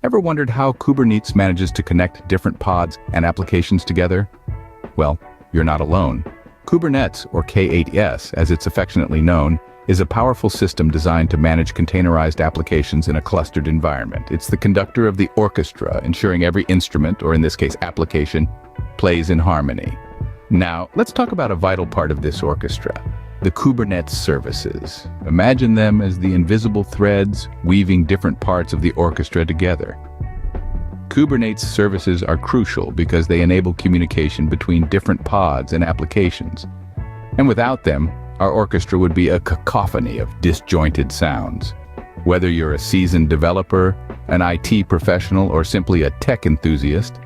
Ever wondered how Kubernetes manages to connect different pods and applications together? Well, you're not alone. Kubernetes, or K8s as it's affectionately known, is a powerful system designed to manage containerized applications in a clustered environment. It's the conductor of the orchestra, ensuring every instrument, or in this case application, plays in harmony. Now, let's talk about a vital part of this orchestra, the Kubernetes services. Imagine them as the invisible threads weaving different parts of the orchestra together. Kubernetes services are crucial because they enable communication between different pods and applications. And without them, our orchestra would be a cacophony of disjointed sounds. Whether you're a seasoned developer, an IT professional, or simply a tech enthusiast,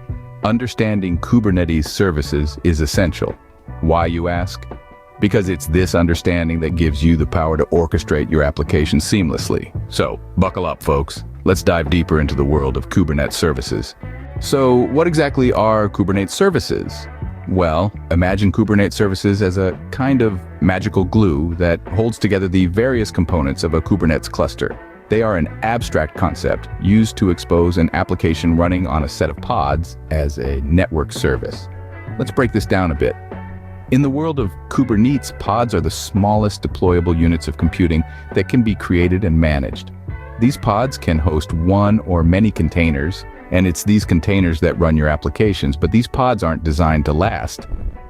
understanding Kubernetes services is essential. Why, you ask? Because it's this understanding that gives you the power to orchestrate your application seamlessly. So, buckle up, folks. Let's dive deeper into the world of Kubernetes services. So, what exactly are Kubernetes services? Well, imagine Kubernetes services as a kind of magical glue that holds together the various components of a Kubernetes cluster. They are an abstract concept used to expose an application running on a set of pods as a network service. Let's break this down a bit. In the world of Kubernetes, pods are the smallest deployable units of computing that can be created and managed. These pods can host one or many containers, and it's these containers that run your applications, but these pods aren't designed to last.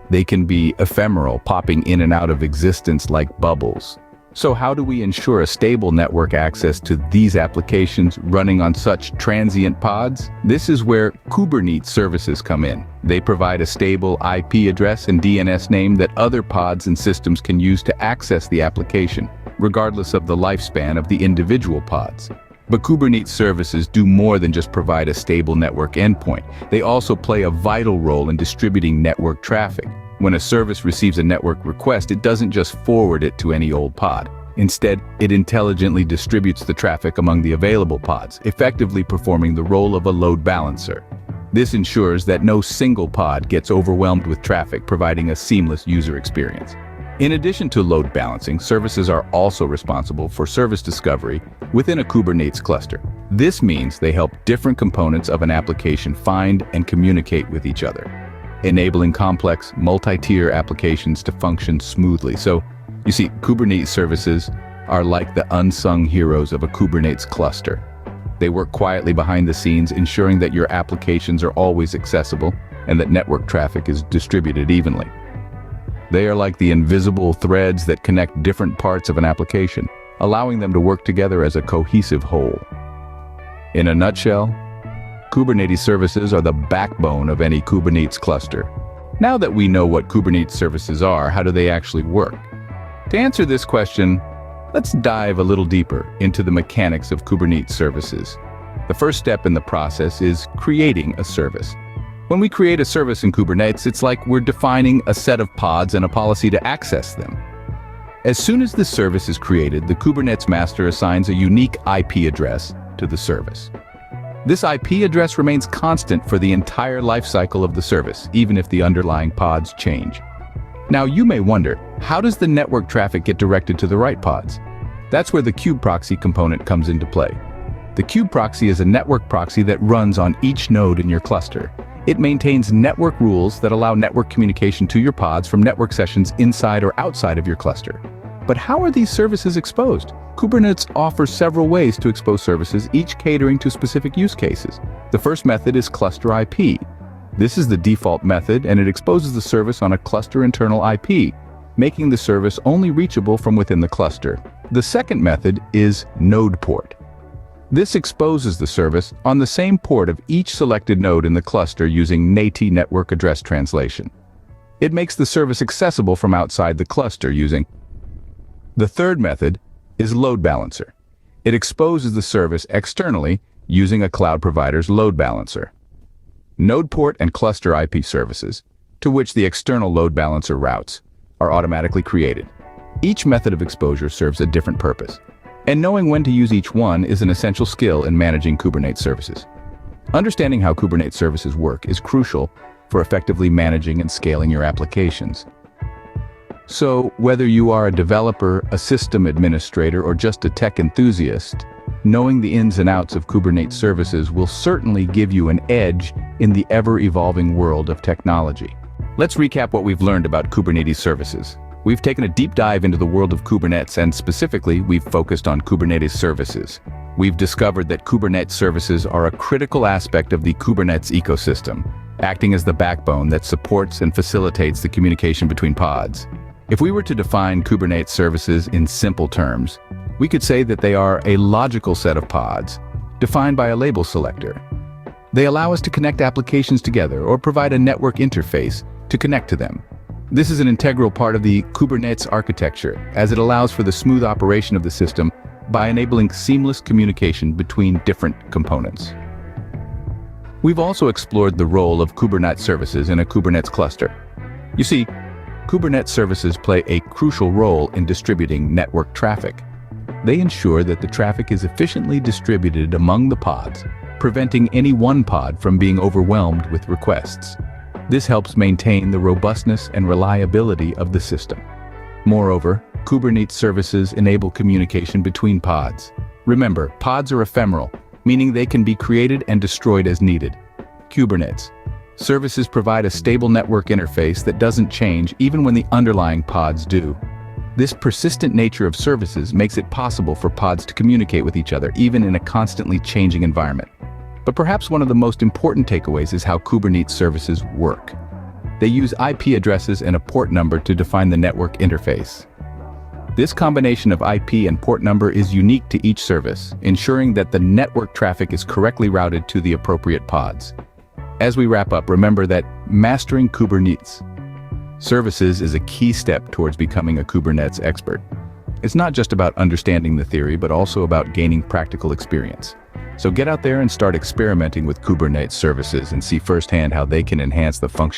They can be ephemeral, popping in and out of existence like bubbles. So how do we ensure a stable network access to these applications running on such transient pods? This is where Kubernetes services come in. They provide a stable IP address and DNS name that other pods and systems can use to access the application, regardless of the lifespan of the individual pods. But Kubernetes services do more than just provide a stable network endpoint. They also play a vital role in distributing network traffic. When a service receives a network request, it doesn't just forward it to any old pod. Instead, it intelligently distributes the traffic among the available pods, effectively performing the role of a load balancer. This ensures that no single pod gets overwhelmed with traffic, providing a seamless user experience. In addition to load balancing, services are also responsible for service discovery within a Kubernetes cluster. This means they help different components of an application find and communicate with each other, enabling complex, multi-tier applications to function smoothly. So, you see, Kubernetes services are like the unsung heroes of a Kubernetes cluster. They work quietly behind the scenes, ensuring that your applications are always accessible and that network traffic is distributed evenly. They are like the invisible threads that connect different parts of an application, allowing them to work together as a cohesive whole. In a nutshell, Kubernetes services are the backbone of any Kubernetes cluster. Now that we know what Kubernetes services are, how do they actually work? To answer this question, let's dive a little deeper into the mechanics of Kubernetes services. The first step in the process is creating a service. When we create a service in Kubernetes, it's like we're defining a set of pods and a policy to access them. As soon as the service is created, the Kubernetes master assigns a unique IP address to the service. This IP address remains constant for the entire lifecycle of the service, even if the underlying pods change. Now you may wonder, how does the network traffic get directed to the right pods? That's where the kubeproxy component comes into play. The kubeproxy is a network proxy that runs on each node in your cluster. It maintains network rules that allow network communication to your pods from network sessions inside or outside of your cluster. But how are these services exposed? Kubernetes offers several ways to expose services, each catering to specific use cases. The first method is ClusterIP. This is the default method, and it exposes the service on a cluster internal IP, making the service only reachable from within the cluster. The second method is node port. This exposes the service on the same port of each selected node in the cluster using NAT network address translation. It makes the service accessible from outside the cluster using. The third method is load balancer. It exposes the service externally using a cloud provider's load balancer. Node port and cluster IP services, to which the external load balancer routes, are automatically created. Each method of exposure serves a different purpose, and knowing when to use each one is an essential skill in managing Kubernetes services. Understanding how Kubernetes services work is crucial for effectively managing and scaling your applications. So, whether you are a developer, a system administrator, or just a tech enthusiast, Knowing the ins and outs of Kubernetes services will certainly give you an edge in the ever-evolving world of technology. Let's recap what we've learned about Kubernetes services. We've taken a deep dive into the world of Kubernetes, and specifically, we've focused on Kubernetes services. We've discovered that Kubernetes services are a critical aspect of the Kubernetes ecosystem, acting as the backbone that supports and facilitates the communication between pods. If we were to define Kubernetes services in simple terms, we could say that they are a logical set of pods, defined by a label selector. They allow us to connect applications together or provide a network interface to connect to them. This is an integral part of the Kubernetes architecture, as it allows for the smooth operation of the system by enabling seamless communication between different components. We've also explored the role of Kubernetes services in a Kubernetes cluster. You see, Kubernetes services play a crucial role in distributing network traffic. They ensure that the traffic is efficiently distributed among the pods, preventing any one pod from being overwhelmed with requests. This helps maintain the robustness and reliability of the system. Moreover, Kubernetes services enable communication between pods. Remember, pods are ephemeral, meaning they can be created and destroyed as needed. Kubernetes services provide a stable network interface that doesn't change even when the underlying pods do. This persistent nature of services makes it possible for pods to communicate with each other, even in a constantly changing environment. But perhaps one of the most important takeaways is how Kubernetes services work. They use IP addresses and a port number to define the network interface. This combination of IP and port number is unique to each service, ensuring that the network traffic is correctly routed to the appropriate pods. As we wrap up, remember that mastering Kubernetes services is a key step towards becoming a Kubernetes expert. It's not just about understanding the theory, but also about gaining practical experience. So get out there and start experimenting with Kubernetes services and see firsthand how they can enhance the functionality